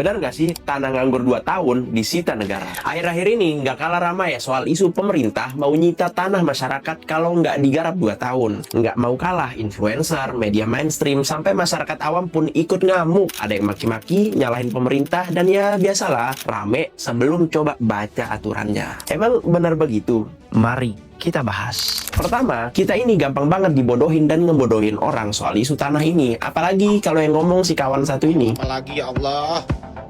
Benar nggak sih tanah nganggur 2 tahun disita negara? Akhir-akhir ini nggak kalah ramai ya soal isu pemerintah mau nyita tanah masyarakat kalau nggak digarap 2 tahun. Nggak mau kalah influencer, media mainstream, sampai masyarakat awam pun ikut ngamuk. Ada yang maki-maki, nyalahin pemerintah, dan ya biasalah, rame sebelum coba baca aturannya. Emang benar begitu? Mari kita bahas. Pertama, kita ini gampang banget dibodohin dan ngebodohin orang soal isu tanah ini. Apalagi kalau yang ngomong si kawan satu ini. Apalagi ya Allah,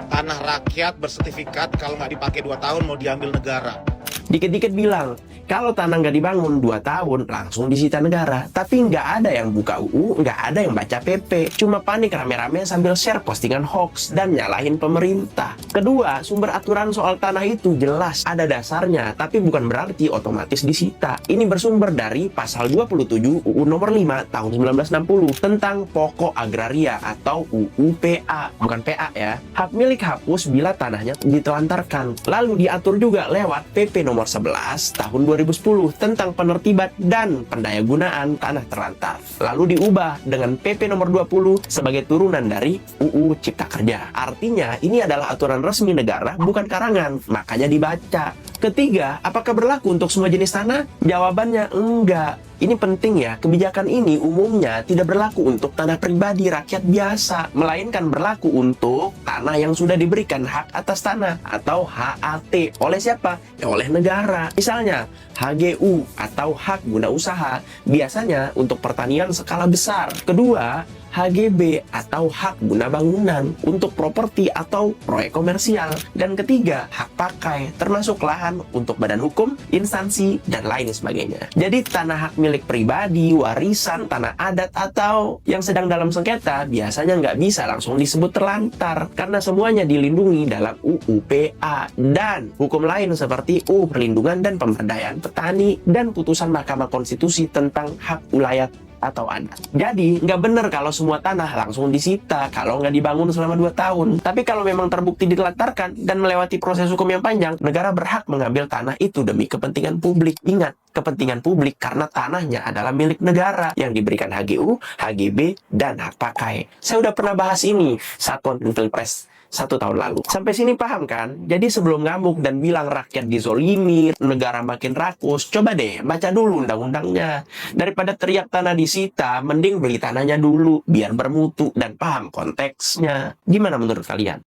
tanah rakyat bersertifikat kalau nggak dipakai 2 tahun mau diambil negara. Dikit-dikit bilang, kalau tanah nggak dibangun 2 tahun, langsung disita negara. Tapi nggak ada yang buka UU, nggak ada yang baca PP. Cuma panik rame-rame sambil share postingan hoax dan nyalahin pemerintah. Kedua, sumber aturan soal tanah itu jelas ada dasarnya, tapi bukan berarti otomatis disita. Ini bersumber dari pasal 27 UU nomor 5 tahun 1960 tentang pokok agraria atau UU PA. Bukan PA ya. Hak milik hapus bila tanahnya ditelantarkan. Lalu diatur juga lewat PP nomor 11 tahun 2010 tentang penertiban dan pendayagunaan tanah terlantar. Lalu diubah dengan PP nomor 20 sebagai turunan dari UU Cipta Kerja. Artinya ini adalah aturan resmi negara, bukan karangan. Makanya dibaca. Ketiga, apakah berlaku untuk semua jenis tanah? Jawabannya enggak. Ini penting ya, kebijakan ini umumnya tidak berlaku untuk tanah pribadi rakyat biasa, melainkan berlaku untuk tanah yang sudah diberikan hak atas tanah atau HAT. Oleh siapa? Ya, oleh negara. Misalnya, HGU atau hak guna usaha, biasanya untuk pertanian skala besar. Kedua, HGB atau hak guna bangunan untuk properti atau proyek komersial. Dan ketiga, hak pakai, termasuk lahan untuk badan hukum, instansi, dan lain sebagainya. Jadi tanah hak milik pribadi, warisan, tanah adat, atau yang sedang dalam sengketa biasanya nggak bisa langsung disebut terlantar karena semuanya dilindungi dalam UU PA dan hukum lain seperti UU Perlindungan dan Pemberdayaan Petani dan putusan Mahkamah Konstitusi tentang hak ulayat atau adat. Jadi, nggak benar kalau semua tanah langsung disita kalau nggak dibangun selama 2 tahun. Tapi kalau memang terbukti ditelantarkan dan melewati proses hukum yang panjang, negara berhak mengambil tanah itu demi kepentingan publik. Ingat, kepentingan publik karena tanahnya adalah milik negara yang diberikan HGU, HGB, dan hak pakai. Saya udah pernah bahas ini saat konten Pilpres 1 tahun lalu. Sampai sini paham kan? Jadi sebelum ngamuk dan bilang rakyat dizolimi, negara makin rakus, coba deh baca dulu undang-undangnya. Daripada teriak tanah disita, mending beli tanahnya dulu biar bermutu dan paham konteksnya. Gimana menurut kalian?